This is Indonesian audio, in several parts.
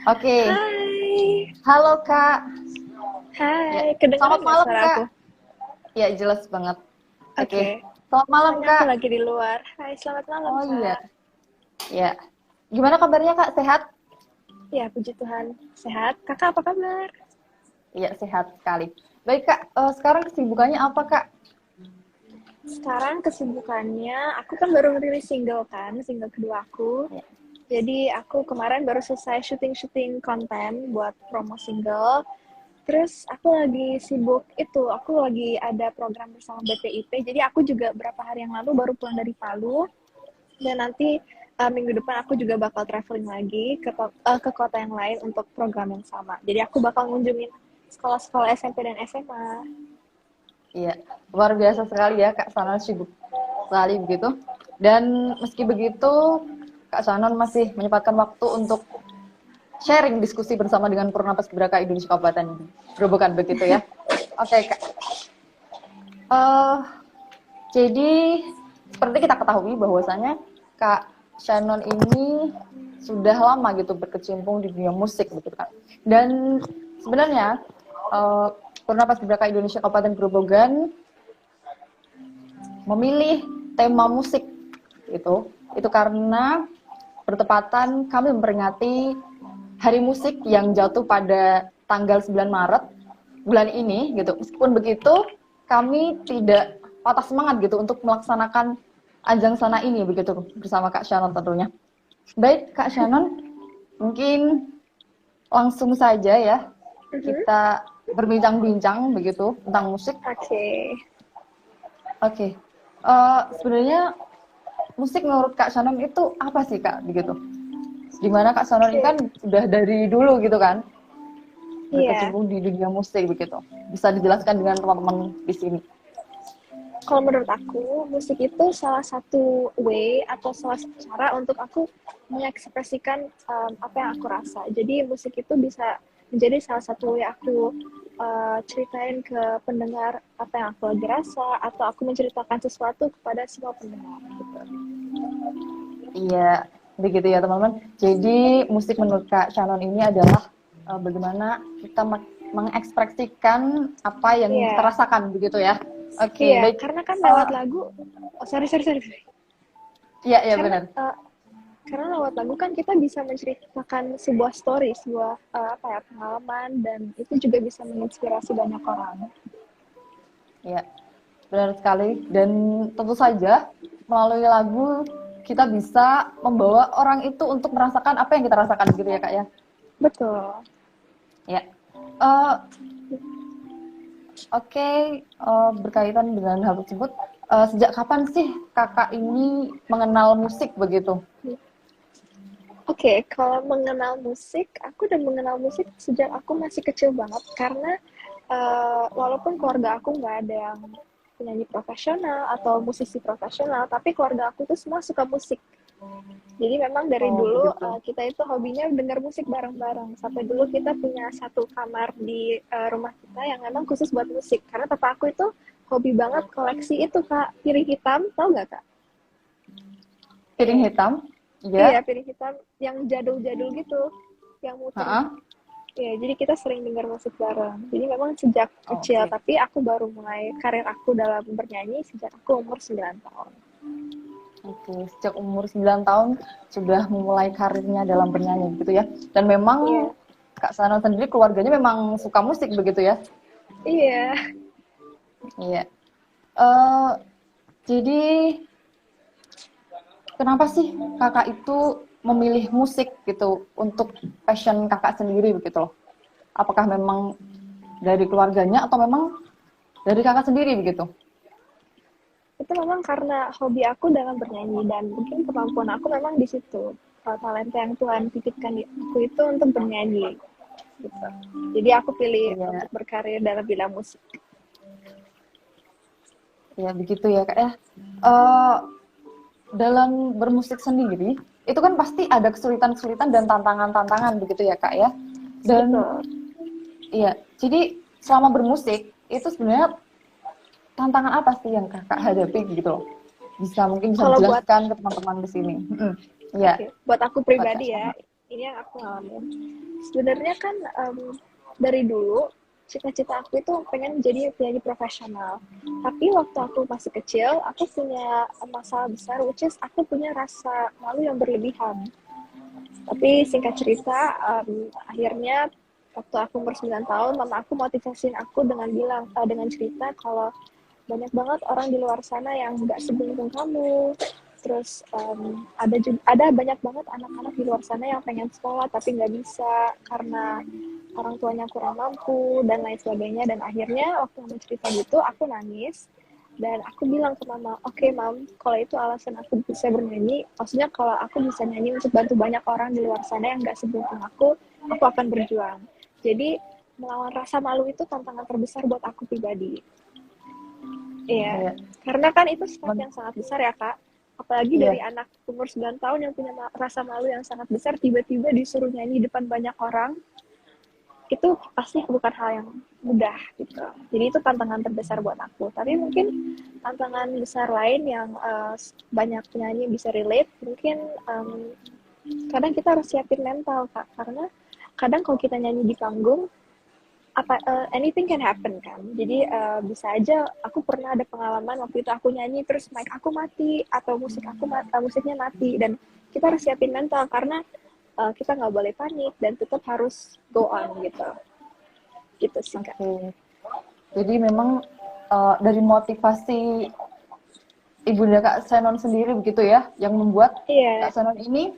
Oke, Hai, halo Kak. Ya, hai, kedengeran selamat nggak malam suara Kak. aku? Ya, jelas banget. Oke, Oke, selamat malam soalnya aku Kak. lagi di luar. Hai, selamat malam, Oh iya, Kak. ya. Gimana kabarnya Kak? Sehat? Ya, puji Tuhan. Sehat? Kakak apa kabar? Iya, sehat sekali. Baik Kak, sekarang kesibukannya apa Kak? Sekarang kesibukannya, aku kan baru rilis single kan, single kedua aku. Ya. Jadi aku kemarin baru selesai syuting-syuting konten buat promo single. Terus aku lagi sibuk itu, aku lagi ada program bersama BPIP. Jadi aku juga berapa hari yang lalu baru pulang dari Palu. Dan nanti minggu depan aku juga bakal traveling lagi ke kota yang lain untuk program yang sama. Jadi aku bakal ngunjungin sekolah-sekolah SMP dan SMA. Iya, luar biasa sekali ya Kak Sanon, sibuk sekali begitu. Dan meski begitu, Kak Sanon masih menyempatkan waktu untuk sharing diskusi bersama dengan Purna Paskibraka Indonesia Kabupaten Grobogan begitu ya. Oke Kak. Eh, jadi seperti kita ketahui bahwasanya Kak Shannon ini sudah lama gitu berkecimpung di dunia musik begitu kan. Dan sebenarnya Purna Paskibraka Indonesia Kabupaten Grobogan memilih tema musik itu karena bertepatan kami memperingati Hari Musik yang jatuh pada tanggal 9 Maret bulan ini gitu. Meskipun begitu, kami tidak patah semangat gitu untuk melaksanakan ajang sana ini begitu bersama Kak Shannon tentunya. Baik Kak Shannon, mungkin langsung saja ya kita berbincang-bincang begitu tentang musik. Oke. Oke. Sebenarnya musik menurut Kak Shannon itu apa sih Kak begitu? Dimana Kak Shannon ini Oke. kan sudah dari dulu gitu kan Iya. berkecimpung di dunia musik begitu. Bisa dijelaskan dengan teman-teman di sini. Kalau menurut aku, musik itu salah satu way atau salah satu cara untuk aku mengekspresikan apa yang aku rasa. Jadi musik itu bisa menjadi salah satu way aku ceritain ke pendengar apa yang aku lagi rasa atau aku menceritakan sesuatu kepada semua pendengar gitu. Iya, begitu ya teman-teman. Jadi musik menurut Kak Shannon ini adalah bagaimana kita mengekspresikan apa yang kita Iya, rasakan begitu ya. Oke, iya, baik. karena kan lewat Uh, lagu, oh, sorry. iya, iya Karena benar. karena lewat lagu kan kita bisa menceritakan sebuah story, sebuah apa ya pengalaman dan itu juga bisa menginspirasi banyak orang. Iya, benar sekali. Dan tentu saja melalui lagu kita bisa membawa orang itu untuk merasakan apa yang kita rasakan gitu ya Kak ya. Betul. Ya. Uh, Oke, berkaitan dengan hal tersebut, sejak kapan sih kakak ini mengenal musik begitu? Oke, kalau mengenal musik, aku udah mengenal musik sejak aku masih kecil banget karena walaupun keluarga aku nggak ada yang penyanyi profesional atau musisi profesional, tapi keluarga aku tuh semua suka musik. Jadi memang dari Oh dulu begitu. kita itu hobinya dengar musik bareng-bareng. Sampai dulu kita punya satu kamar di rumah kita yang memang khusus buat musik. Karena papa aku itu hobi banget koleksi itu Kak, piring hitam, tau nggak Kak? Piring hitam? Iya, Iya. piring hitam yang jadul-jadul gitu, yang muter. Heeh. Ya, jadi kita sering dengar musik bareng. Jadi memang sejak kecil, Oke. tapi aku baru mulai karir aku dalam bernyanyi sejak aku umur 9 tahun. Oke, sejak umur 9 tahun sudah memulai karirnya dalam bernyanyi gitu ya. Dan memang Iya, Kak Sana sendiri keluarganya memang suka musik begitu ya? iya. Iya. Eh, jadi kenapa sih kakak itu memilih musik gitu untuk passion kakak sendiri begitu loh? Apakah memang dari keluarganya atau memang dari kakak sendiri begitu? Itu memang karena hobi aku dalam bernyanyi dan mungkin kemampuan aku memang di situ. Talenta yang Tuhan titipkan di aku itu untuk bernyanyi. Gitu. Jadi aku pilih Iya, untuk berkarir dalam bidang musik. ya begitu ya kak ya. Eh, dalam bermusik sendiri itu kan pasti ada kesulitan-kesulitan dan tantangan-tantangan begitu ya kak ya. Dan Betul. iya, jadi selama bermusik itu sebenarnya tantangan apa sih yang kakak hadapi gitu loh? Bisa mungkin bisa Kalau buat dijelaskan ke teman-teman di sini. Iya, buat aku buat Kak pribadi ya, Syahna. ini yang aku ngalamin. Sebenarnya kan dari dulu cita-cita aku itu pengen jadi penyanyi profesional. Tapi waktu aku masih kecil, aku punya masalah besar, which is aku punya rasa malu yang berlebihan. Tapi singkat cerita, akhirnya waktu aku umur 9 tahun, mama aku motivasiin aku dengan dengan cerita kalau banyak banget orang di luar sana yang nggak seberuntung kamu. Terus ada banyak banget anak-anak di luar sana yang pengen sekolah tapi nggak bisa karena orang tuanya kurang mampu dan lain sebagainya. Dan akhirnya waktu mama cerita gitu, aku nangis dan aku bilang ke mama, oke, mam, kalau itu alasan aku bisa bernyanyi, maksudnya kalau aku bisa nyanyi untuk bantu banyak orang di luar sana yang nggak seberuntung aku akan berjuang. Jadi melawan rasa malu itu tantangan terbesar buat aku pribadi. Iya, Iya. karena kan itu step yang sangat besar ya, Kak. Apalagi Iya. dari anak umur 9 tahun yang punya rasa malu yang sangat besar, tiba-tiba disuruh nyanyi di depan banyak orang, itu pasti bukan hal yang mudah gitu. Jadi itu tantangan terbesar buat aku. Tapi mungkin tantangan besar lain yang banyak penyanyi bisa relate, mungkin kadang kita harus siapin mental, Kak. Karena kadang kalau kita nyanyi di panggung, anything can happen kan. Jadi bisa aja aku pernah ada pengalaman waktu itu aku nyanyi terus mic aku mati atau musiknya mati, dan kita harus siapin mental karena kita nggak boleh panik dan tetap harus go on gitu sih, Kak. Oke. Jadi memang dari motivasi Ibunda Kak Senon sendiri begitu ya, yang membuat Iya, Kak Senon ini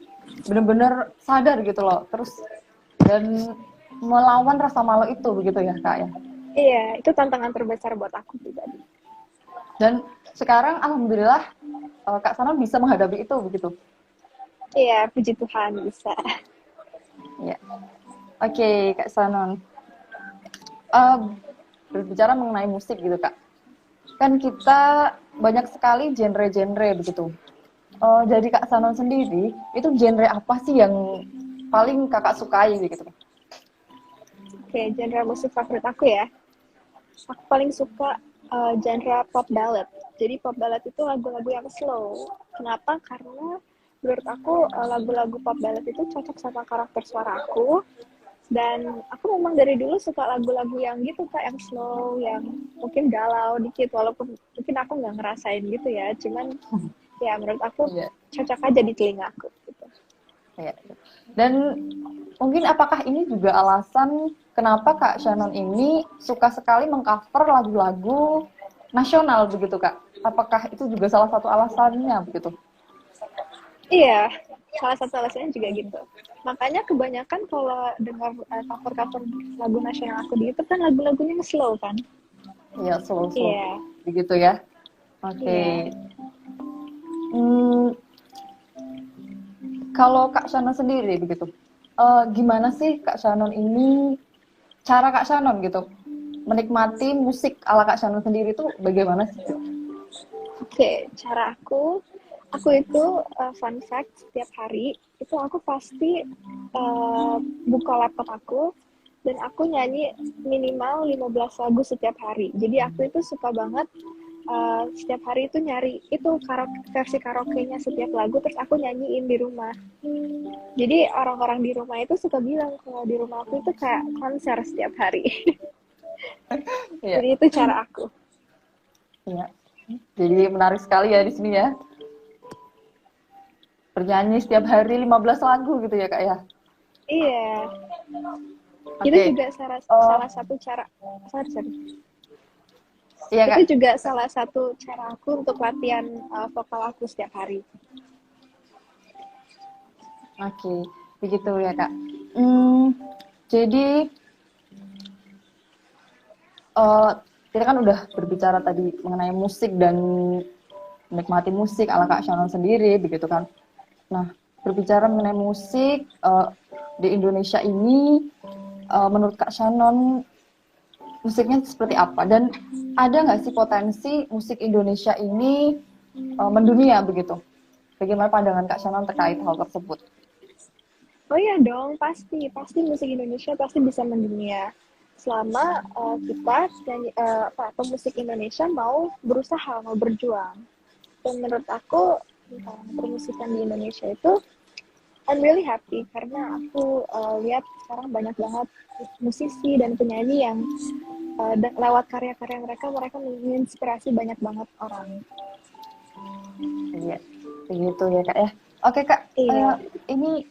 benar-benar sadar gitu loh, terus dan melawan rasa malu itu begitu ya Kak ya. iya, itu tantangan terbesar buat aku pribadi. Dan sekarang alhamdulillah Kak Senon bisa menghadapi itu begitu. Iya, puji Tuhan bisa. Ya. Oke, Kak Senon. Uh, berbicara mengenai musik gitu Kak. Kan kita banyak sekali genre-genre begitu. Jadi Kak Sanon sendiri, itu genre apa sih yang paling Kakak sukai gitu? Oke, genre musik favorit aku ya. Aku paling suka genre pop ballad. Jadi pop ballad itu lagu-lagu yang slow. Kenapa? Karena menurut aku lagu-lagu pop ballad itu cocok sama karakter suara aku. Dan aku memang dari dulu suka lagu-lagu yang gitu, Kak, yang slow, yang mungkin galau dikit, walaupun mungkin aku nggak ngerasain gitu ya. Cuman ya menurut aku Iya. cocok aja di telinga aku gitu. Iya. Dan mungkin apakah ini juga alasan kenapa Kak Shannon ini suka sekali mengcover lagu-lagu nasional begitu Kak? Apakah itu juga salah satu alasannya begitu? Iya, salah satu alasannya juga gitu. Makanya kebanyakan kalau dengar cover-cover lagu nasional aku di YouTube kan lagu-lagunya slow kan. Iya, slow-slow. Iya, Begitu ya. Oke. iya. Hmm, kalau Kak Shannon sendiri begitu, gimana sih Kak Shannon ini, cara Kak Shannon gitu, menikmati musik ala Kak Shannon sendiri itu bagaimana sih? Oke, cara aku itu fun fact, setiap hari itu aku pasti buka laptop aku dan aku nyanyi minimal 15 lagu setiap hari. Jadi aku itu suka banget setiap hari itu nyari itu versi karaoke-nya setiap lagu terus aku nyanyiin di rumah. Jadi orang-orang di rumah itu suka bilang kalau di rumah aku itu kayak konser setiap hari. Iya, Jadi itu cara aku. iya. Jadi menarik sekali ya di sini ya. Bernyanyi setiap hari 15 lagu gitu ya Kak ya. Iya, itu Oke. juga salah satu cara. Sorry. Iya Kak. Itu juga salah satu cara aku untuk latihan vokal aku setiap hari. Oke, begitu ya Kak. Jadi kita kan udah berbicara tadi mengenai musik dan menikmati musik ala Kak Shannon sendiri, begitu kan. Nah, berbicara mengenai musik di Indonesia ini, menurut Kak Shannon, musiknya seperti apa? Dan ada nggak sih potensi musik Indonesia ini mendunia begitu? Bagaimana pandangan Kak Shannon terkait hal tersebut? Oh iya dong, pasti musik Indonesia pasti bisa mendunia. Selama kita pemusik Indonesia mau berusaha, mau berjuang. Dan menurut aku permusikan di Indonesia itu I'm really happy karena aku lihat sekarang banyak banget musisi dan penyanyi yang lewat karya-karya mereka menginspirasi banyak banget orang. Iya, begitu ya kak ya. Oke kak, Iya, ini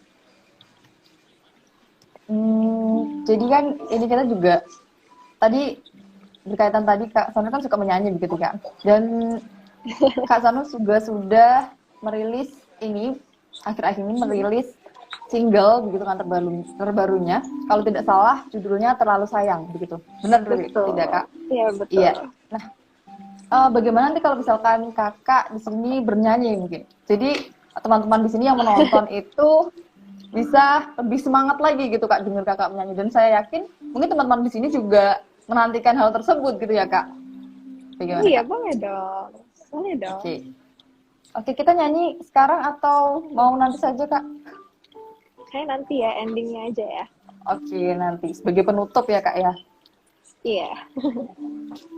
jadi kan ini kita juga tadi berkaitan tadi Kak Sano kan suka menyanyi begitu Kak. Dan Kak Sano juga sudah merilis ini akhir-akhir ini merilis single begitu kan terbarunya. Kalau tidak salah judulnya Terlalu Sayang begitu. Benar betul. tidak Kak? Iya, betul. Iya. Nah, bagaimana nanti kalau misalkan Kakak di sini bernyanyi mungkin. Jadi teman-teman di sini yang menonton itu bisa lebih semangat lagi gitu Kak dengar Kakak menyanyi dan saya yakin mungkin teman-teman di sini juga menantikan hal tersebut gitu ya Kak. Bagaimana Iya, Kak? boleh dong. Boleh dong. Oke. Oke, kita nyanyi sekarang atau mau nanti saja Kak? Kayak nanti ya, endingnya aja ya. Oke, nanti sebagai penutup ya Kak ya. Iya.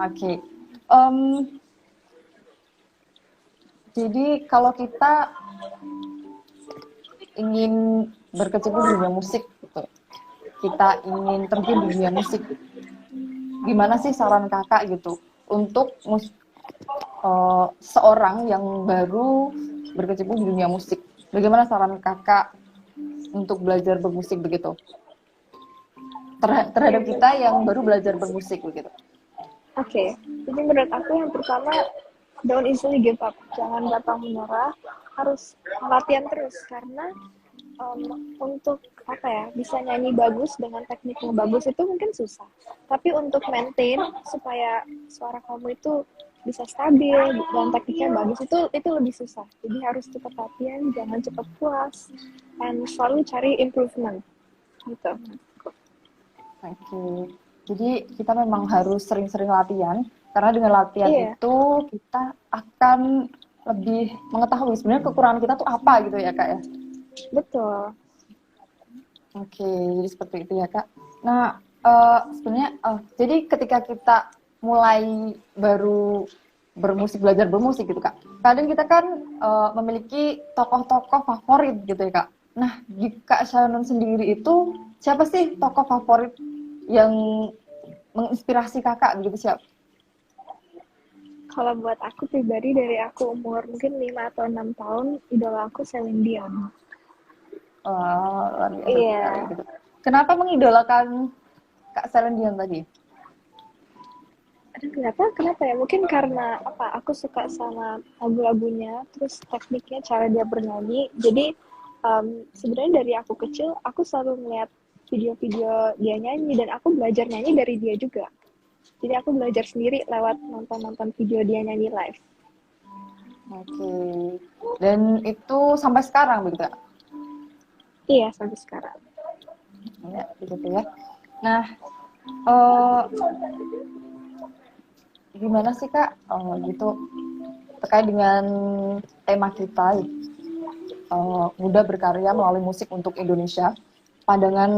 Oke. Jadi kalau kita ingin berkecimpung di dunia musik gitu. Kita ingin terjun di dunia musik. Gimana sih saran Kakak gitu untuk seorang yang baru berkecimpung di dunia musik? Bagaimana saran Kakak untuk belajar bermusik begitu? Terhadap kita yang baru belajar bermusik begitu. Oke. Jadi menurut aku yang pertama, don't easily give up. Jangan gampang menyerah. Harus latihan terus karena untuk apa ya, bisa nyanyi bagus dengan teknik yang bagus itu mungkin susah. Tapi untuk maintain supaya suara kamu itu bisa stabil dan tekniknya bagus itu lebih susah. Jadi harus cepat latihan, jangan cepat puas, dan selalu cari improvement gitu. Oke. Jadi kita memang harus sering-sering latihan karena dengan latihan Iya, itu kita akan lebih mengetahui sebenarnya kekurangan kita tuh apa gitu ya Kak ya. betul. Oke, jadi seperti itu ya Kak. Nah, sebenarnya jadi ketika kita mulai baru belajar bermusik gitu Kak. Kadang kita kan memiliki tokoh-tokoh favorit gitu ya Kak. Nah, di Kak Shannon sendiri itu siapa sih tokoh favorit yang menginspirasi Kakak begitu siapa? Kalau buat aku pribadi dari aku umur mungkin 5 atau 6 tahun, idola aku Celine Dion. Luar biasa sekali Iya, gitu. Kenapa mengidolakan Kak Celine Dion tadi? aduh kenapa ya? Mungkin karena apa? Aku suka sama lagu-lagunya, terus tekniknya, cara dia bernyanyi. Jadi sebenarnya dari aku kecil, aku selalu melihat video-video dia nyanyi dan aku belajar nyanyi dari dia juga. Jadi aku belajar sendiri lewat nonton-nonton video dia nyanyi live. Oke. Dan itu sampai sekarang begitu Kak? Iya, sampai sekarang. Ya, begitu ya. Nah, eh gimana sih Kak? Gitu terkait dengan tema kita muda berkarya melalui musik untuk Indonesia. Pandangan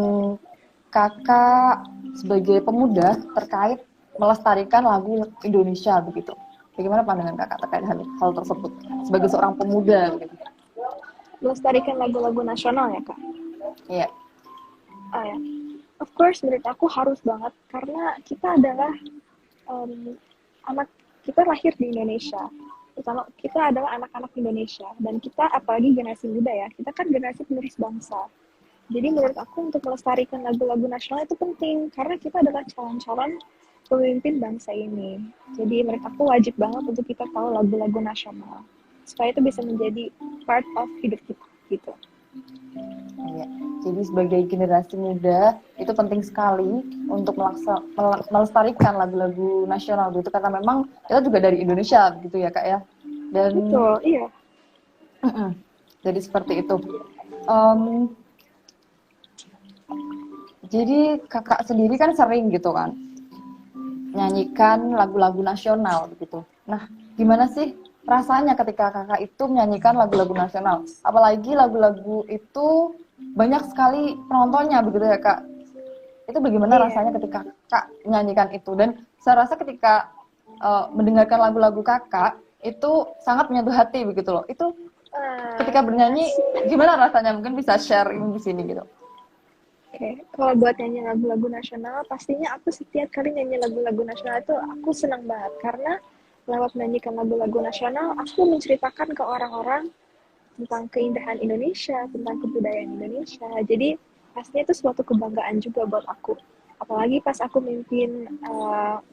Kakak sebagai pemuda terkait melestarikan lagu Indonesia begitu. Bagaimana pandangan Kakak terkait hal tersebut sebagai seorang pemuda begitu? Melestarikan lagu-lagu nasional ya, Kak? Iya. Ya. Of course, menurut aku harus banget karena kita adalah anak, kita lahir di Indonesia. Pertama, kita adalah anak-anak Indonesia dan kita apalagi generasi muda ya, kita kan generasi penerus bangsa. Jadi menurut aku untuk melestarikan lagu-lagu nasional itu penting karena kita adalah calon-calon pemimpin bangsa ini. Jadi menurut aku wajib banget untuk kita tahu lagu-lagu nasional supaya itu bisa menjadi part of hidup kita gitu. Ya, jadi sebagai generasi muda itu penting sekali untuk melestarikan lagu-lagu nasional gitu karena memang kita juga dari Indonesia gitu ya Kak ya. Dan Betul, iya. jadi seperti itu. Jadi Kakak sendiri kan sering gitu kan nyanyikan lagu-lagu nasional gitu. Nah, gimana sih rasanya ketika Kakak itu menyanyikan lagu-lagu nasional? Apalagi lagu-lagu itu banyak sekali penontonnya begitu ya Kak. Itu bagaimana rasanya ketika Kak menyanyikan itu? Dan saya rasa ketika mendengarkan lagu-lagu Kakak itu sangat menyentuh hati begitu loh. Itu Ketika bernyanyi, gimana rasanya? Mungkin bisa sharing di sini gitu. Oke, kalau buat nyanyi lagu-lagu nasional, pastinya aku setiap kali nyanyi lagu-lagu nasional itu aku senang banget karena lewat menyanyikan lagu-lagu nasional, aku menceritakan ke orang-orang tentang keindahan Indonesia, tentang kebudayaan Indonesia. Jadi pastinya itu suatu kebanggaan juga buat aku. Apalagi pas aku mimpin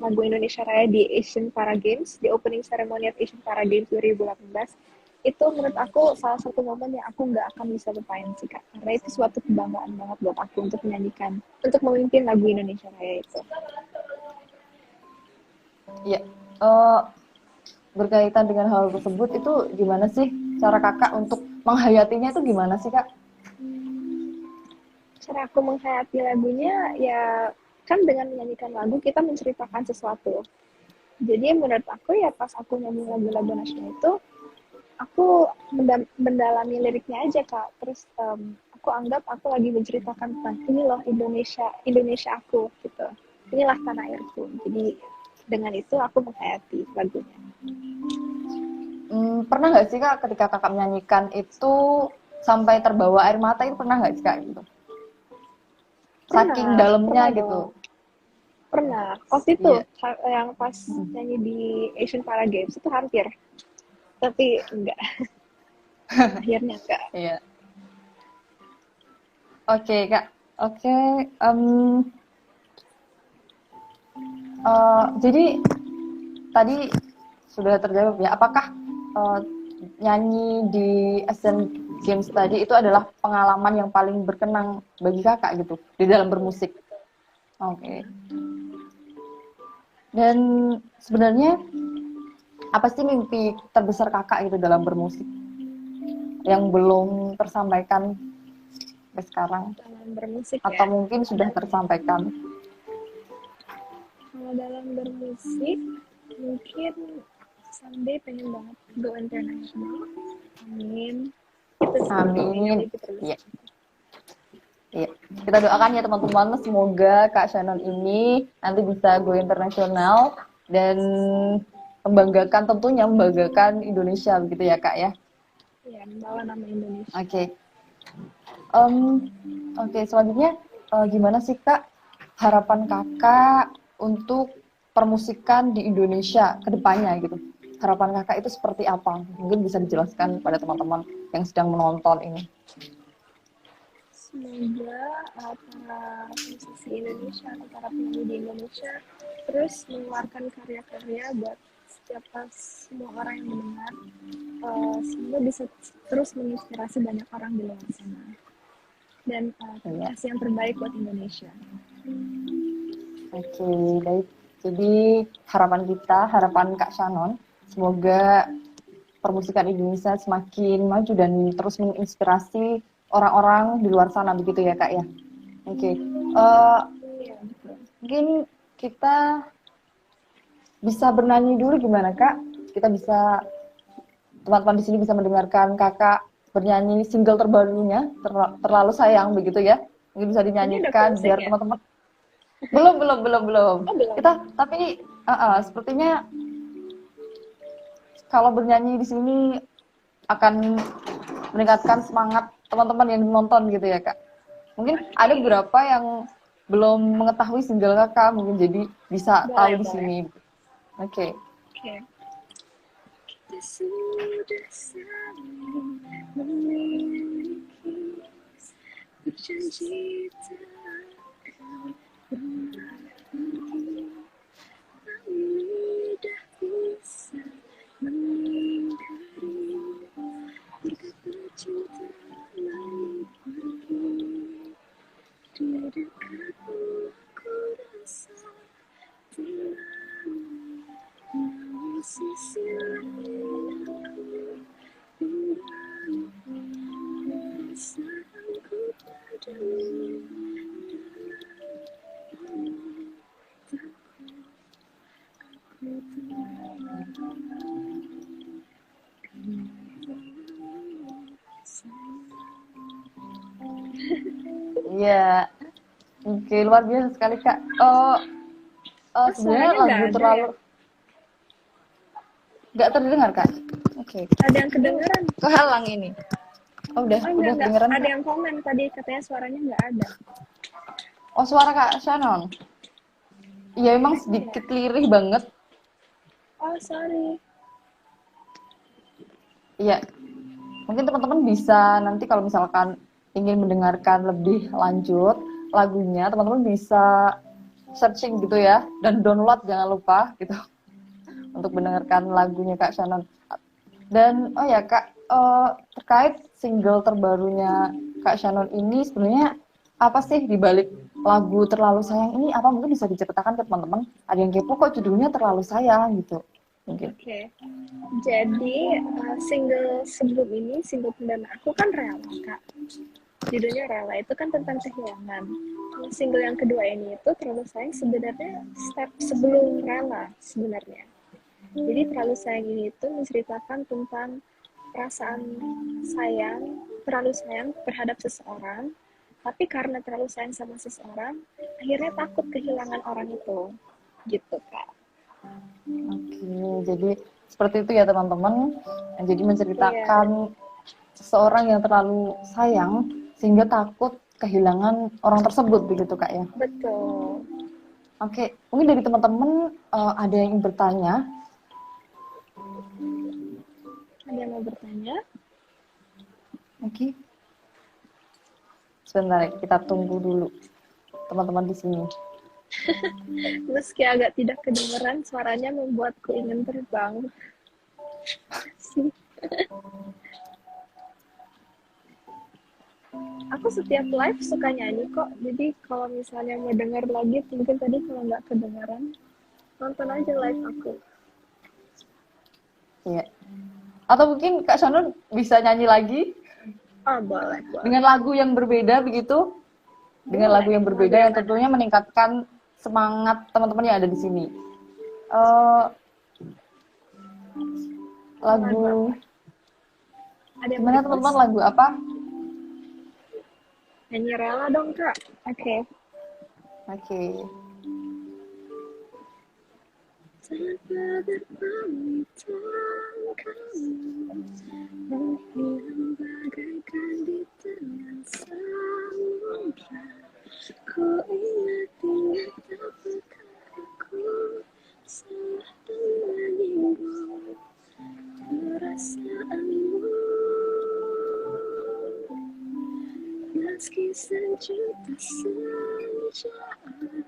lagu Indonesia Raya di Asian Para Games, di opening ceremony of Asian Para Games 2018, itu menurut aku salah satu momen yang aku nggak akan bisa lupain sih Kak. Karena itu suatu kebanggaan banget buat aku untuk menyanyikan, untuk memimpin lagu Indonesia Raya itu. Iya. Berkaitan dengan hal tersebut itu gimana sih cara kakak untuk menghayatinya itu gimana sih kak? Cara aku menghayati lagunya ya kan dengan menyanyikan lagu kita menceritakan sesuatu. Jadi menurut aku ya pas aku nyanyi lagu-lagu nasional itu aku mendalami liriknya aja Kak. Terus aku anggap aku lagi menceritakan tentang ini loh Indonesia, Indonesia aku gitu. Inilah tanah airku. Jadi dengan itu aku menghayati lagunya. Pernah nggak sih kak ketika kakak menyanyikan itu sampai terbawa air mata itu pernah nggak sih kak gitu? Saking dalamnya Pernah gitu. dong. Pernah. Waktu itu Iya. yang pas nyanyi di Asian Para Games itu hampir. Tapi enggak. Akhirnya enggak. Iya. Oke kak. Oke. Jadi tadi sudah terjawab ya. Apakah nyanyi di Asian Games tadi itu adalah pengalaman yang paling berkenang bagi kakak gitu di dalam bermusik? Oke. Dan sebenarnya apa sih mimpi terbesar kakak gitu dalam bermusik yang belum tersampaikan sampai sekarang? Dalam bermusik Atau ya. mungkin sudah tersampaikan? Kalau dalam bermusik mungkin someday pengen banget go international. Amin. Itu sih Amin. mimpi terbesar. Iya. Iya. Kita doakan ya teman-teman, semoga Kak Shannon ini nanti bisa go internasional dan membanggakan Indonesia begitu ya Kak ya. Ya, membawa nama Indonesia. Oke. Oke, selanjutnya gimana sih Kak harapan Kakak untuk permusikan di Indonesia ke depannya gitu? Harapan Kakak itu seperti apa? Mungkin bisa dijelaskan pada teman-teman yang sedang menonton ini. Semoga para musisi Indonesia atau para penyanyi di Indonesia terus mengeluarkan karya-karya buat setiap semua orang yang mendengar. Semoga bisa terus menginspirasi banyak orang di luar sana. Dan kasih yang terbaik buat Indonesia. Oke, baik. Jadi harapan Kak Shannon, semoga permusikan Indonesia semakin maju dan terus menginspirasi orang-orang di luar sana begitu ya Kak ya. Oke. Mungkin kita bisa bernyanyi dulu gimana Kak? Kita bisa teman-teman di sini bisa mendengarkan Kakak bernyanyi single terbarunya Terlalu Sayang begitu ya. Mungkin bisa dinyanyikan biar teman-teman belum. Oh, belum. Kita tapi sepertinya kalau bernyanyi di sini akan meningkatkan semangat teman-teman yang menonton gitu ya Kak. Mungkin ada beberapa yang belum mengetahui single Kakak, mungkin jadi bisa tahu di sini. Oke. Kita sudah saling memiliki, berjanji tak pernah pergi, tidak bisa mengingkari jika cinta lain pergi. Di dekatmu aku rasa tenang, namun sisi lain aku bimbang, perasaanku padamu dalam takut aku Iya. Oke, luar biasa sekali Kak. Sebenarnya lagu terlalu nggak terdengar Kak. Oke. Ada yang kedengeran? Kehalang ini. Oh, udah Enggak. kedengeran. Ada Kak. yang komen tadi katanya suaranya nggak ada. Oh, suara Kak Shannon. Iya, emang sedikit lirih banget. Oh, sorry. Iya. Mungkin teman-teman bisa nanti kalau misalkan ingin mendengarkan lebih lanjut lagunya, teman-teman bisa searching gitu ya, dan download jangan lupa gitu untuk mendengarkan lagunya Kak Shannon. Dan oh ya Kak, terkait single terbarunya Kak Shannon ini sebenarnya apa sih di balik lagu Terlalu Sayang ini? Apa mungkin bisa diceritakan ke teman-teman? Ada yang kepo kok judulnya Terlalu Sayang gitu. Mungkin. Oke. Jadi single sebelum ini, single perdana aku kan Rela, Kak. Judulnya Rela, itu kan tentang kehilangan. Kalau single yang kedua ini itu Terlalu Sayang sebenarnya step sebelum Rela sebenarnya. Jadi Terlalu Sayang ini itu menceritakan tentang perasaan sayang, terlalu sayang terhadap seseorang, tapi karena terlalu sayang sama seseorang, akhirnya takut kehilangan orang itu. Gitu, Kak. Oke, jadi seperti itu ya teman-teman. Jadi Iya. menceritakan seseorang yang terlalu sayang sehingga takut kehilangan orang tersebut begitu Kak ya. Betul. Oke, mungkin dari teman-teman ada yang ingin bertanya. Ada yang mau bertanya? Oke. Sebentar, kita tunggu dulu teman-teman di sini. Meski agak tidak kedengeran, suaranya membuatku ingin terbang. Aku setiap live suka nyanyi kok, jadi kalau misalnya mau denger lagi, mungkin tadi kalau nggak kedengeran, nonton aja live aku. Iya. Atau mungkin Kak Shannon bisa nyanyi lagi Oh, boleh. dengan lagu yang berbeda begitu? Dengan lagu yang berbeda yang tentunya meningkatkan semangat teman-teman yang ada di sini. Lagu gimana teman-teman, lagu apa? Nyanyi Rela dong, Kak. Oke. Tanpa berpamitan kamu menghilang bagaikan di tengah samudra. Ku ingat apakah aku salah menyinggung perasaanmu. Meski sejuta senjaan,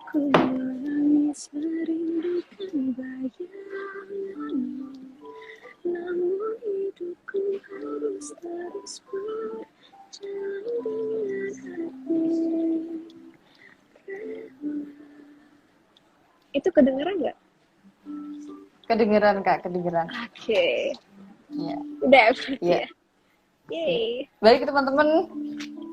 ku menangis merindukan bayanganmu. Namun hidupku harus terus berjalan dengan hati. Itu kedengeran nggak? Kedengeran Kak, kedengeran. Oke. Iya. Udah. Iya. Yeay. Baik teman-teman,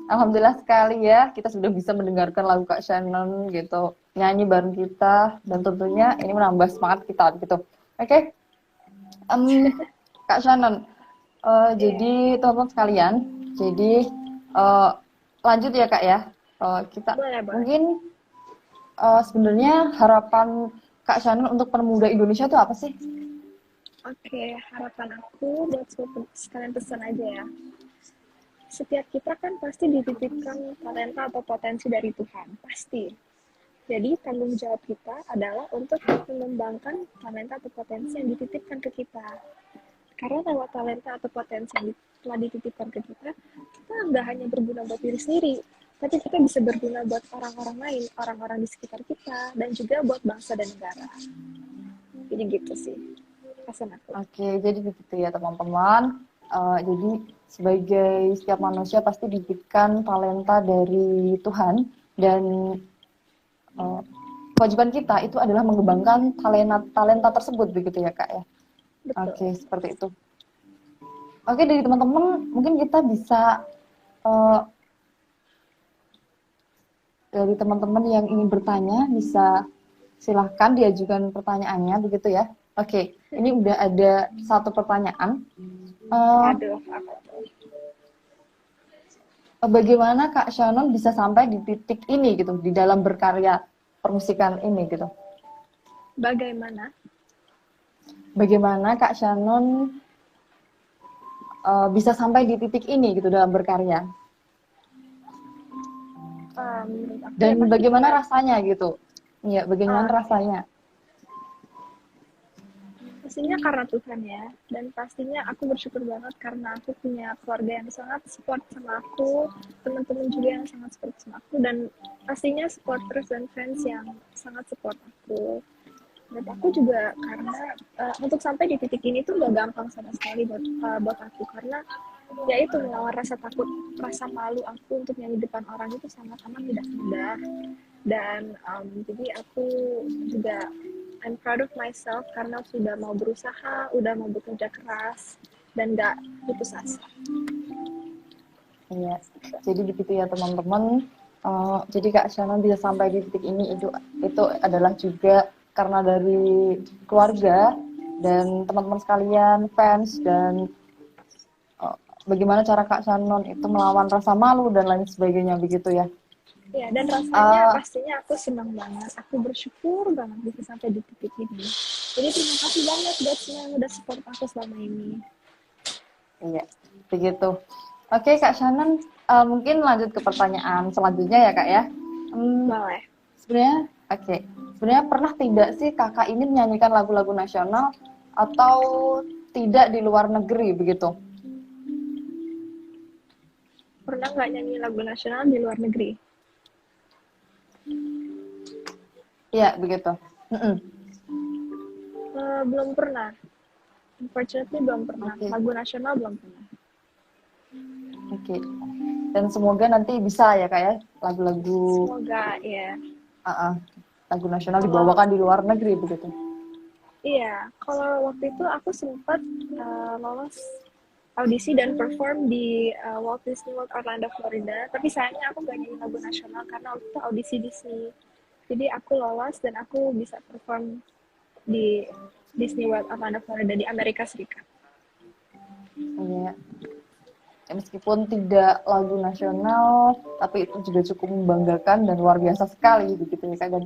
alhamdulillah sekali ya kita sudah bisa mendengarkan lagu Kak Shannon gitu, nyanyi bareng kita, dan tentunya ini menambah semangat kita gitu. Oke. Kak Shannon, jadi teman-teman sekalian, jadi lanjut ya Kak ya. Kita Boleh. mungkin sebenarnya harapan Kak Shannon untuk pemuda Indonesia itu apa sih? Oke, harapan aku buat sekalian pesan aja ya. Setiap kita kan pasti dititipkan talenta atau potensi dari Tuhan, pasti. Jadi tanggung jawab kita adalah untuk mengembangkan talenta atau potensi yang dititipkan ke kita. Karena lewat talenta atau potensi yang telah dititipkan ke kita nggak hanya berguna buat diri sendiri, tapi kita bisa berguna buat orang-orang lain, orang-orang di sekitar kita, dan juga buat bangsa dan negara. Jadi gitu sih. Oke, jadi begitu ya teman-teman. Jadi sebagai setiap manusia pasti diberikan talenta dari Tuhan, dan kewajiban kita itu adalah mengembangkan talenta tersebut begitu ya Kak ya. Betul. Oke, seperti itu. Oke, dari teman-teman mungkin kita bisa dari teman-teman yang ingin bertanya bisa silahkan diajukan pertanyaannya begitu ya. Oke, ini udah ada satu pertanyaan. Bagaimana Kak Shannon bisa sampai di titik ini gitu, di dalam berkarya permusikan ini gitu? Bagaimana Bagaimana Kak Shannon bisa sampai di titik ini gitu dalam berkarya? Menurut aku ya Dan pasti bagaimana kayak rasanya gitu? Iya, bagaimana oke. rasanya? Pastinya karena Tuhan ya, dan pastinya aku bersyukur banget karena aku punya keluarga yang sangat support sama aku, teman-teman juga yang sangat support sama aku, dan pastinya supporters dan fans yang sangat support aku. Menurut aku juga karena untuk sampai di titik ini tuh gak gampang sama sekali buat aku, karena ya itu melawan rasa takut, rasa malu aku untuk nyanyi depan orang itu sangat-amat tidak mudah. Dan jadi aku juga I'm proud of myself karena sudah mau berusaha, udah mau bekerja keras dan gak putus asa. Iya, jadi begitu ya teman-teman. Jadi Kak Shana bisa sampai di titik ini itu adalah juga karena dari keluarga dan teman-teman sekalian, fans dan uh, bagaimana cara Kak Shannon itu melawan rasa malu dan lain sebagainya begitu ya. Ya, dan rasanya Uh, pastinya aku senang banget. Aku bersyukur banget bisa sampai di titik ini. Jadi terima kasih banget buat semua yang udah support aku selama ini. iya, begitu. Oke Kak Shannon, mungkin lanjut ke pertanyaan selanjutnya ya Kak ya. Hmm, Boleh. Sebenarnya, oke. Sebenarnya pernah tidak sih kakak ini menyanyikan lagu-lagu nasional atau tidak di luar negeri begitu? Pernah nggak nyanyi lagu nasional di luar negeri? Iya, begitu. Mm-mm. Belum pernah. Unfortunately belum pernah. Oke, Lagu nasional belum pernah. oke. Dan semoga nanti bisa ya kak ya lagu-lagu Semoga ya. uh-uh, lagu nasional Kalau dibawakan di luar negeri begitu. iya, kalau waktu itu aku sempat lolos audisi dan perform di Walt Disney World Orlando, Florida. Tapi sayangnya aku gak nyanyi lagu nasional karena waktu itu audisi Disney. Jadi aku lolos dan aku bisa perform di Disney World Orlando, Florida di Amerika Serikat. Iya. Ya, meskipun tidak lagu nasional, tapi itu juga cukup membanggakan dan luar biasa sekali begitu ya kak. Dan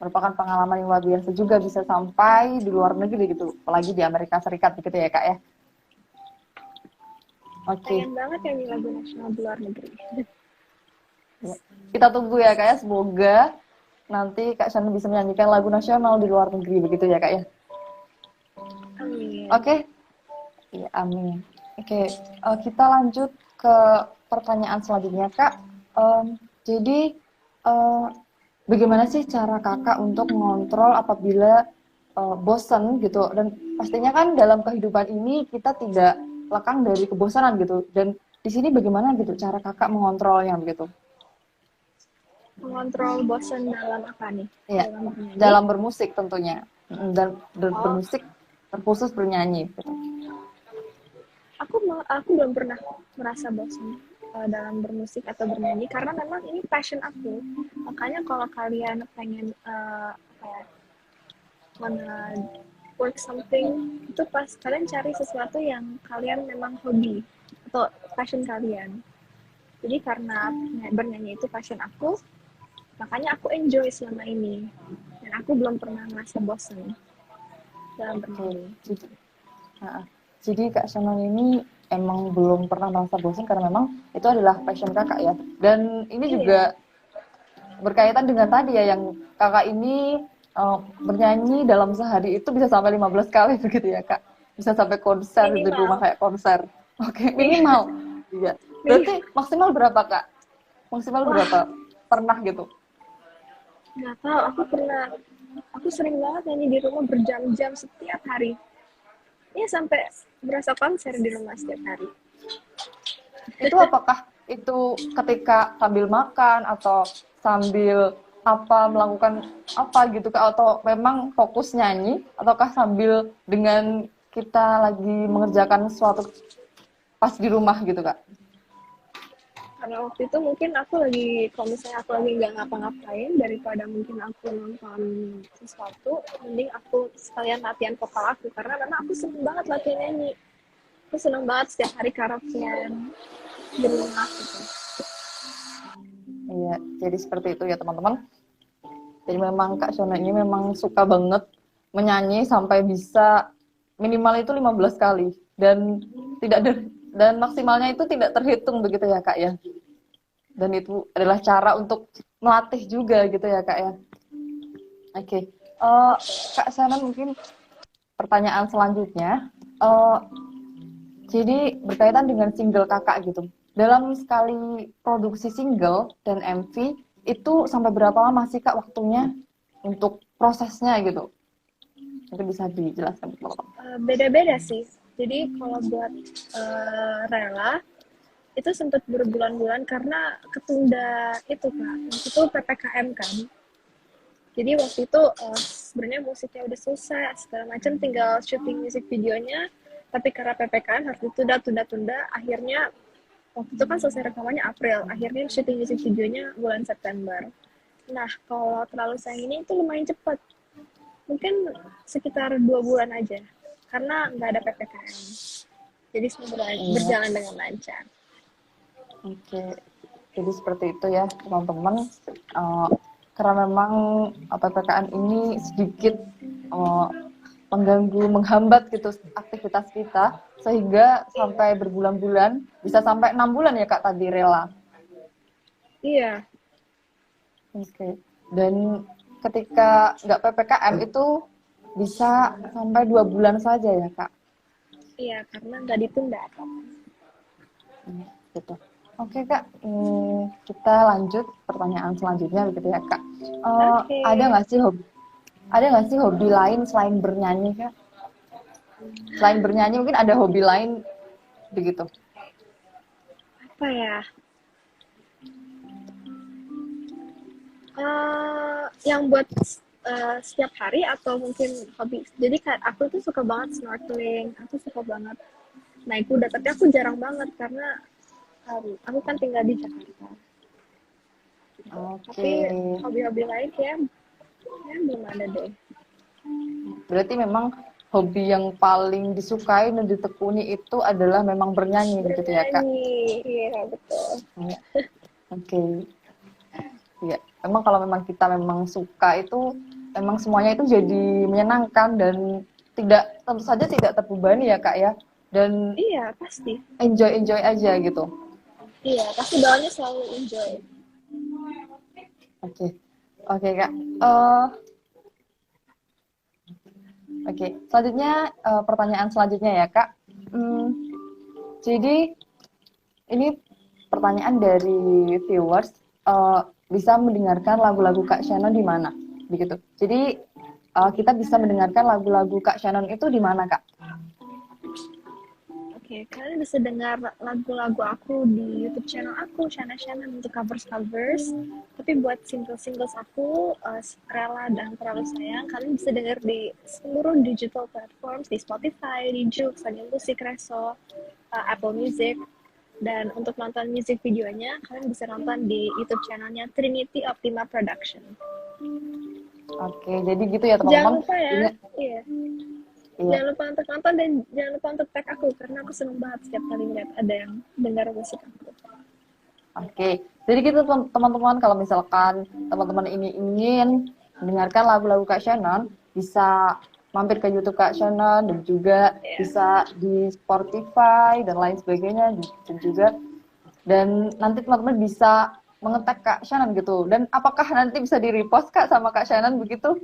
merupakan pengalaman yang luar biasa juga bisa sampai di luar negeri gitu, apalagi di Amerika Serikat begitu ya kak ya. Oke, Pengen banget nyanyi lagu nasional di luar negeri. ya. Kita tunggu ya kak ya, semoga nanti Kak Shannon bisa menyanyikan lagu nasional di luar negeri begitu ya kak ya. Amin. Oke, ya amin. Oke, kita lanjut ke pertanyaan selanjutnya kak. Jadi eh, bagaimana sih cara kakak untuk mengontrol apabila bosan gitu? Dan pastinya kan dalam kehidupan ini kita tidak lekang dari kebosanan gitu. Dan di sini bagaimana gitu cara kakak mengontrolnya begitu? Mengontrol bosan dalam apa nih? Iya, Dalam bernyanyi? dalam bermusik tentunya. Dan Oh, bermusik terkhusus bernyanyi gitu. aku belum pernah merasa bosan dalam bermusik atau bernyanyi karena memang ini passion aku. Makanya kalau kalian pengen apa ya, wanna work something, itu pas kalian cari sesuatu yang kalian memang hobi atau passion kalian. Jadi karena bernyanyi itu passion aku, makanya aku enjoy selama ini. Dan aku belum pernah merasa bosan dalam Oke, bernyanyi. jadi, nah, jadi Kak Shannon ini emang belum pernah merasa bosan karena memang itu adalah passion kakak ya. Dan ini Iya, juga berkaitan dengan tadi ya yang kakak ini bernyanyi dalam sehari itu bisa sampai 15 kali begitu ya kak. Bisa sampai konser di rumah minimal. kayak konser. Oke, Iya, minimal. Iya. Berarti maksimal berapa kak? Maksimal wah, berapa? Pernah gitu. nggak tahu. Aku sering banget nyanyi di rumah berjam-jam setiap hari. Iya sampai berasa konser di rumah setiap hari. Itu apakah itu ketika sambil makan atau sambil apa melakukan apa gitu kak atau memang fokus nyanyi ataukah sambil dengan kita lagi mengerjakan sesuatu pas di rumah gitu kak? Karena waktu itu mungkin aku lagi, kalau misalnya aku lagi nggak ngapa-ngapain, daripada mungkin aku nonton sesuatu, mending aku sekalian latihan vokal aku. Karena memang aku seneng banget latihan nyanyi. Aku seneng banget setiap hari karaokean di rumah gitu. Iya, jadi seperti itu ya teman-teman. Jadi memang Kak Shona ini memang suka banget menyanyi sampai bisa minimal itu 15 kali dan tidak ada dan maksimalnya itu tidak terhitung begitu ya Kak ya. Dan itu adalah cara untuk melatih juga gitu ya Kak ya. Oke. Kak Sana mungkin pertanyaan selanjutnya. Eh, jadi berkaitan dengan single Kakak gitu. Dalam sekali produksi single dan MV itu sampai berapa lama sih Kak waktunya untuk prosesnya gitu? Mungkin bisa dijelaskan Bapak. Beda-beda sih. Jadi kalau buat Rela itu sempat berbulan-bulan karena ketunda itu kak. Itu PPKM kan. Jadi waktu itu sebenarnya musiknya udah selesai segala macam, tinggal syuting musik videonya. Tapi karena PPKM harus ditunda-tunda, akhirnya waktu itu kan selesai rekamannya April. Akhirnya syuting musik videonya bulan September. Nah, kalau terlalu sayang ini itu lumayan cepat. Mungkin sekitar 2 bulan aja. Karena nggak ada PPKM. Jadi semua Iya. berjalan dengan lancar. Oke, jadi seperti itu ya teman-teman. Eh, karena memang PPKM ini sedikit eh, mengganggu, menghambat gitu aktivitas kita, sehingga sampai berbulan-bulan, bisa sampai 6 bulan ya Kak tadi rela. Iya, Oke, dan ketika nggak PPKM itu bisa sampai 2 bulan saja ya Kak. iya karena nggak ditunda. Gitu. Oke Kak, kita lanjut pertanyaan selanjutnya begitu ya Kak. Oke. Ada nggak sih hobi lain selain bernyanyi Kak? Selain bernyanyi mungkin ada hobi lain begitu. Apa ya? Yang buat setiap hari atau mungkin hobi. Jadi kayak aku tuh suka banget snorkeling, aku suka banget naik kuda, tapi aku jarang banget karena aku kan tinggal di Jakarta. Oke, Tapi hobi-hobi lain ya belum ada deh. berarti memang hobi yang paling disukai dan ditekuni itu adalah memang bernyanyi begitu ya Kak? Bernyanyi, iya betul. Iya. Oke. Iya, memang kalau memang kita memang suka itu memang semuanya itu jadi menyenangkan dan tidak tentu saja tidak terbebani ya Kak ya, dan Iya pasti. enjoy aja gitu. Iya pasti bawahnya selalu enjoy. Oke, oke Kak. Eh, oke, selanjutnya pertanyaan selanjutnya ya Kak. Hmm, jadi ini pertanyaan dari viewers, bisa mendengarkan lagu-lagu Kak Shannon di mana? Begitu. Jadi kita bisa mendengarkan lagu-lagu Kak Shannon itu di mana Kak? Oke, kalian bisa dengar lagu-lagu aku di YouTube channel aku, Shana Shana untuk covers-covers. Tapi buat single-singles aku, Rela dan Terlalu Sayang, kalian bisa dengar di seluruh digital platforms, di Spotify, di Joox, di Musik Reso, Apple Music. Dan untuk nonton music videonya, kalian bisa nonton di YouTube channelnya Trinity Optima Production. Oke, jadi gitu ya Jangan teman-teman. lupa ya, Ingat, iya. iya. Jangan lupa untuk nonton dan jangan lupa untuk tag aku karena aku seneng banget setiap kali lihat ada yang dengar musik aku. Oke, jadi gitu teman-teman. Kalau misalkan teman-teman ini ingin mendengarkan lagu-lagu Kak Shannon, bisa mampir ke YouTube Kak Shannon dan juga Ya. bisa di Spotify dan lain sebagainya dan juga dan nanti teman-teman bisa mengetek Kak Shannon gitu. Dan apakah nanti bisa di repost Kak sama Kak Shannon begitu?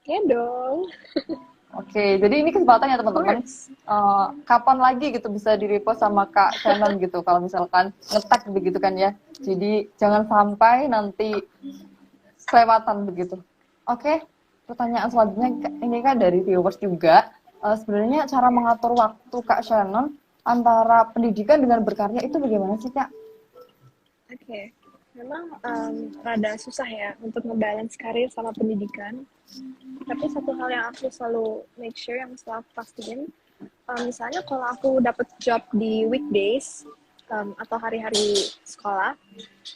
Ya dong. Oke, jadi ini kesempatan ya Of teman-teman. course. Kapan lagi gitu bisa di repost sama Kak Shannon gitu kalau misalkan ngetek begitu kan ya. Jadi jangan sampai nanti kelewatan begitu. Oke, pertanyaan selanjutnya ini kan dari viewers juga. Sebenarnya cara mengatur waktu Kak Shannon antara pendidikan dengan berkarya itu bagaimana sih Kak? Oke. Memang rada susah ya untuk ngebalance karir sama pendidikan. Tapi satu hal yang aku selalu make sure, yang selalu aku pastiin, misalnya kalau aku dapat job di weekdays atau hari-hari sekolah,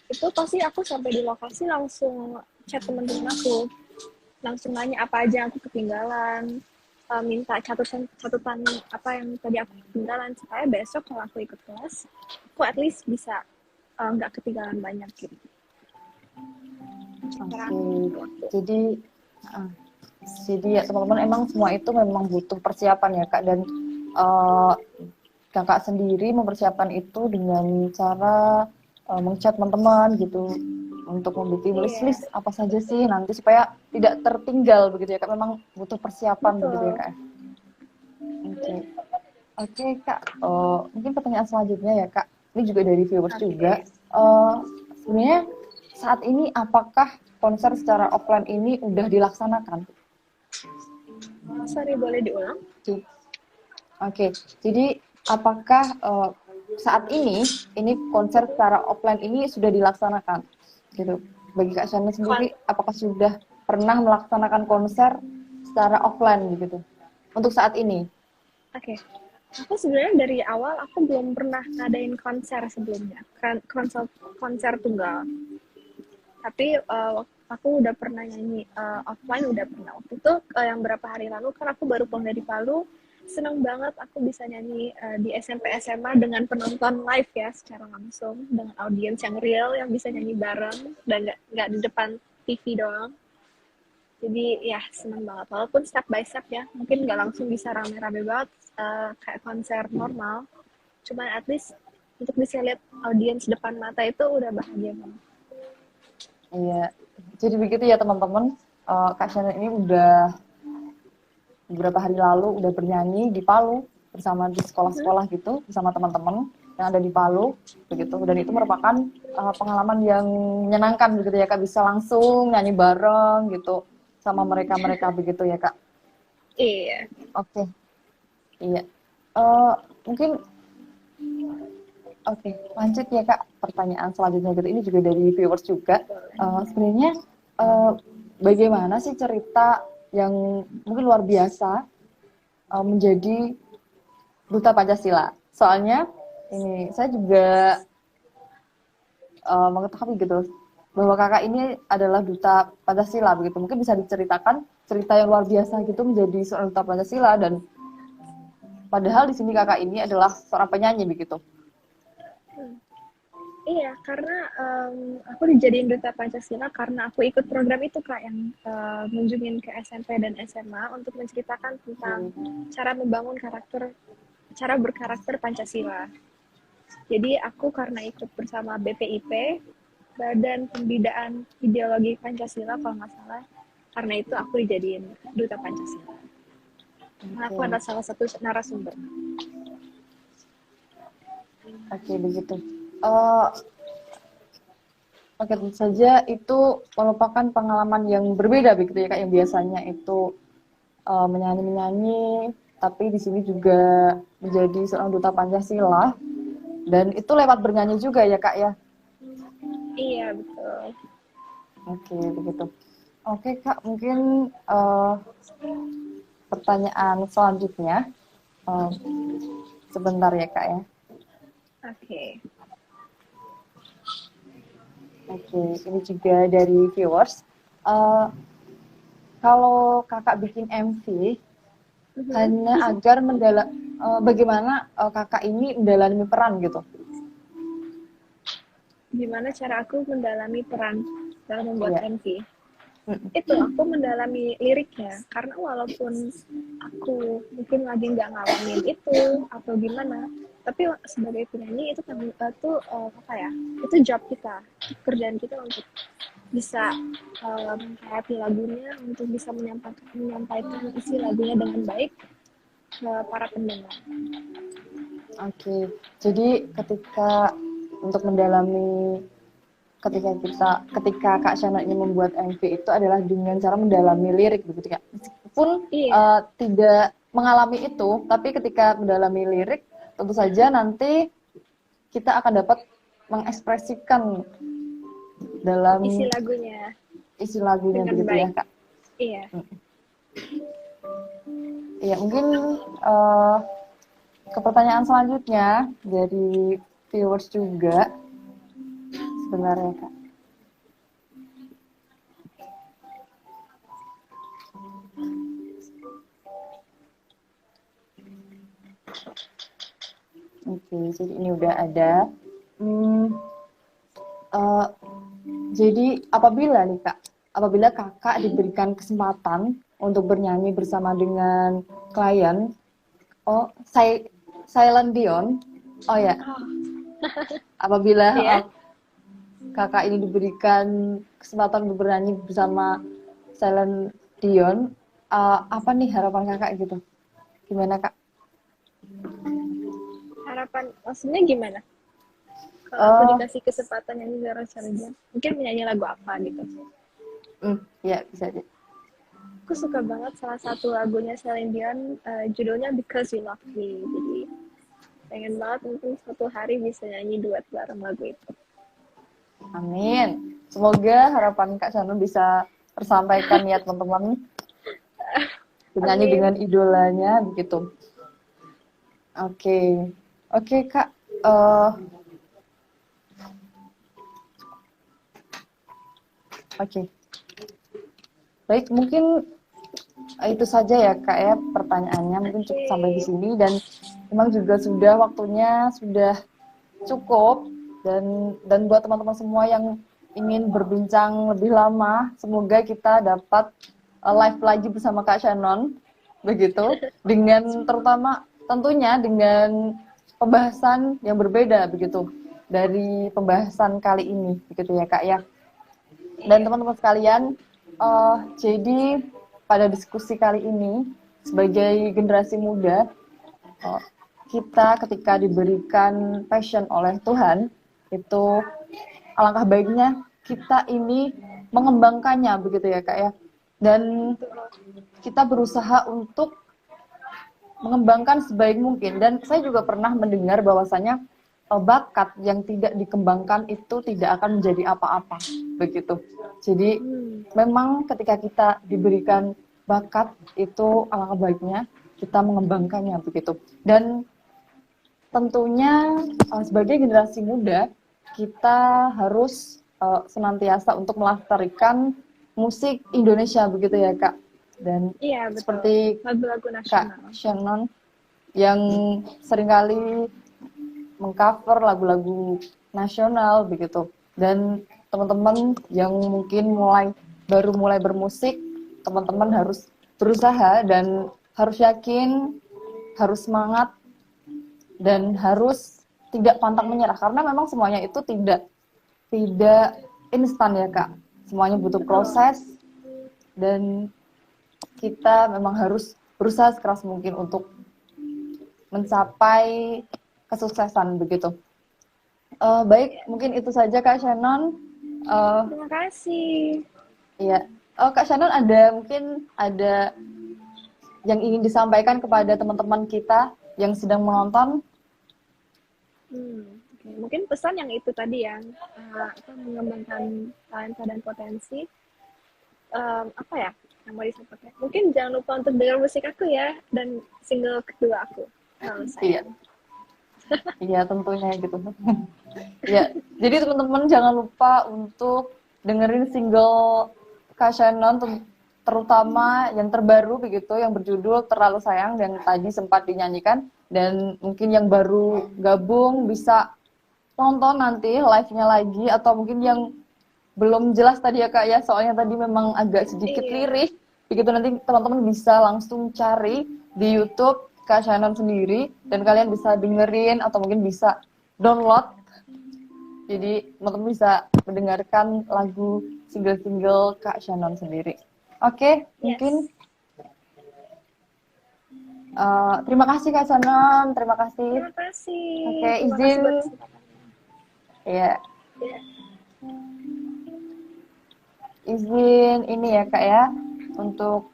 itu pasti aku sampai di lokasi langsung chat teman-teman aku, langsung nanya apa aja yang aku ketinggalan, minta catatan apa yang tadi aku ketinggalan supaya besok kalau aku ikut kelas, aku at least bisa nggak ketinggalan banyak gitu. Oke, jadi ya teman-teman emang semua itu memang butuh persiapan ya Kak dan uh, kakak sendiri mempersiapkan itu dengan cara mengchat teman-teman gitu untuk membuat Iya, list-list apa saja sih nanti supaya tidak tertinggal begitu ya kak. Memang butuh persiapan begitu ya betul. kak. Oke, oke kak. Mungkin pertanyaan selanjutnya ya kak. Ini juga dari viewers juga. Oke. Sebenarnya saat ini apakah konser secara offline ini udah dilaksanakan? Sorry, boleh diulang? Oke, jadi apakah saat ini konser secara offline ini sudah dilaksanakan? Gitu. Bagi Kak Shana Kon sendiri, apakah sudah pernah melaksanakan konser secara offline gitu? Untuk saat ini? Oke. Aku sebenarnya dari awal aku belum pernah ngadain konser sebelumnya. Konser konser tunggal. Tapi aku udah pernah nyanyi offline, udah pernah. Waktu itu yang berapa hari lalu kan aku baru pulang dari Palu. Seneng banget aku bisa nyanyi di SMP SMA dengan penonton live ya secara langsung dengan audiens yang real yang bisa nyanyi bareng dan nggak di depan TV doang. Jadi ya seneng banget. Walaupun step by step ya, mungkin nggak langsung bisa rame-rame banget kayak konser normal. Cuman at least untuk bisa lihat audiens depan mata itu udah bahagia banget. Iya. Jadi begitu ya teman-teman. Kak Shana ini udah beberapa hari lalu udah bernyanyi di Palu bersama di sekolah-sekolah gitu bersama teman-teman yang ada di Palu begitu, dan itu merupakan pengalaman yang menyenangkan begitu ya kak, bisa langsung nyanyi bareng gitu sama mereka-mereka begitu ya kak. Iya. Oke, iya. Eh, Mungkin oke, lanjut ya kak, pertanyaan selanjutnya gitu, ini juga dari viewers juga. Sebenarnya eh, bagaimana sih cerita yang mungkin luar biasa menjadi duta Pancasila? Soalnya ini saya juga mengetahui gitu bahwa kakak ini adalah duta Pancasila begitu. Mungkin bisa diceritakan cerita yang luar biasa gitu menjadi seorang duta Pancasila, dan padahal di sini kakak ini adalah seorang penyanyi begitu. Iya, karena aku dijadiin duta Pancasila karena aku ikut program itu Kak yang ngunjungin ke SMP dan SMA untuk menceritakan tentang cara membangun karakter, cara berkarakter Pancasila. Jadi aku karena ikut bersama BPIP, Badan Pembinaan Ideologi Pancasila kalau nggak salah, karena itu aku dijadiin duta Pancasila. Karena aku Oke, adalah salah satu narasumber. oke begitu. Eh, Oke, tentu saja itu merupakan pengalaman yang berbeda begitu ya kak, yang biasanya itu menyanyi-menyanyi, tapi di sini juga menjadi seorang duta Pancasila, dan itu lewat bernyanyi juga ya kak ya. Iya, betul. Oke, begitu. Oke kak, mungkin pertanyaan selanjutnya, eh, sebentar ya kak ya. Oke. Oke, ini juga dari viewers. Eh, Kalau kakak bikin MV hanya agar bagaimana kakak ini mendalami peran gitu. Gimana cara aku mendalami peran dalam membuat Iya. MV? Itu aku mendalami liriknya karena walaupun aku mungkin lagi nggak ngalamin itu atau gimana, tapi sebagai penyanyi itu kan apa ya, itu job kita, kerjaan kita untuk bisa menghayati lagunya, untuk bisa menyampaikan isi lagunya dengan baik ke para pendengar. Oke, jadi untuk mendalami ketika Kak Shana ini membuat MV itu adalah dengan cara mendalami lirik begitu Kak. Meskipun Iya, tidak mengalami itu, tapi ketika mendalami lirik tentu saja nanti kita akan dapat mengekspresikan isi dalam lagunya isi lagunya dengan begitu ya baik. Kak. Iya. Ya mungkin eh, ke pertanyaan selanjutnya dari viewers juga sebenarnya Kak. Oke, jadi ini udah ada. Hmm, eh, jadi apabila kakak diberikan kesempatan untuk bernyanyi bersama dengan klien, oh Celine Dion. Oh ya, Oh, apabila iya. kakak ini diberikan kesempatan bernyanyi bersama Celine Dion, apa nih harapan kakak gitu? Gimana kak? Harapan maksudnya gimana? Kalau aku Oh, dikasih kesempatan nyanyi bareng Celine Dion, mungkin menyanyi lagu apa gitu. ya bisa aja. Aku suka banget salah satu lagunya Celine Dion, judulnya Because You Love Me. Jadi pengen banget mungkin suatu hari bisa nyanyi duet bareng lagu itu. Amin. Semoga harapan Kak Shannon bisa tersampaikan ya teman-teman. Bernyanyi dengan Amin. idolanya begitu. Oke, oke Kak. Eh, oke, baik mungkin itu saja ya Kak ya pertanyaannya. Mungkin cukup sampai di Oke. sini dan memang juga sudah waktunya sudah cukup dan buat teman-teman semua yang ingin berbincang lebih lama, semoga kita dapat live lagi bersama Kak Shannon begitu dengan terutama tentunya dengan pembahasan yang berbeda begitu dari pembahasan kali ini begitu ya Kak ya. Dan Iya. teman-teman sekalian, jadi pada diskusi kali ini sebagai generasi muda, eh, kita ketika diberikan passion oleh Tuhan itu alangkah baiknya kita ini mengembangkannya begitu ya Kak ya. Dan kita berusaha untuk mengembangkan sebaik mungkin. Dan saya juga pernah mendengar bahwasanya bakat yang tidak dikembangkan itu tidak akan menjadi apa-apa begitu. Jadi Hmm. memang ketika kita diberikan bakat itu alangkah baiknya kita mengembangkannya begitu. Dan tentunya sebagai generasi muda kita harus senantiasa untuk melestarikan musik Indonesia begitu ya Kak. Dan Iya, betul. seperti Lagu-lagu Kak nasional. Shannon yang seringkali mengcover lagu-lagu nasional begitu. Dan teman-teman yang mungkin baru mulai bermusik, teman-teman harus berusaha dan harus yakin, harus semangat dan harus tidak pantang menyerah karena memang semuanya itu tidak instan ya Kak. Semuanya butuh Betul. proses dan kita memang harus berusaha sekeras mungkin untuk mencapai kesuksesan begitu. Baik, mungkin itu saja Kak Shannon. Uh, Terima kasih. ya, Kak Shannon ada yang ingin disampaikan kepada teman-teman kita yang sedang menonton. Oke. Mungkin pesan yang itu tadi yang mengembangkan talenta dan potensi. Apa ya yang mau disampaikan? Mungkin jangan lupa untuk dengar musik aku ya dan single kedua aku. Kalau Iya, sayang. iya tentunya gitu. Ya, jadi teman-teman jangan lupa untuk dengerin single Kak Shannon terutama yang terbaru begitu yang berjudul Terlalu Sayang yang tadi sempat dinyanyikan dan mungkin yang baru gabung bisa nonton nanti live-nya lagi atau mungkin yang belum jelas tadi ya Kak ya soalnya tadi memang agak sedikit Iya. lirih begitu nanti teman-teman bisa langsung cari di YouTube Kak Shannon sendiri dan kalian bisa dengerin atau mungkin bisa download jadi teman-teman bisa mendengarkan lagu single-single Kak Shannon sendiri. Oke, Yes. mungkin terima kasih Kak Shannon, terima kasih. Terima kasih. Oke, Terima kasih izin buat kesempatannya. ya, Ya. izin ini ya Kak ya untuk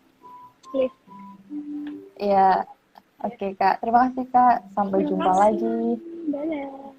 Liv. ya. Ya. Oke Kak, terima kasih Kak. Sampai Terima jumpa kasih. lagi. Dadah.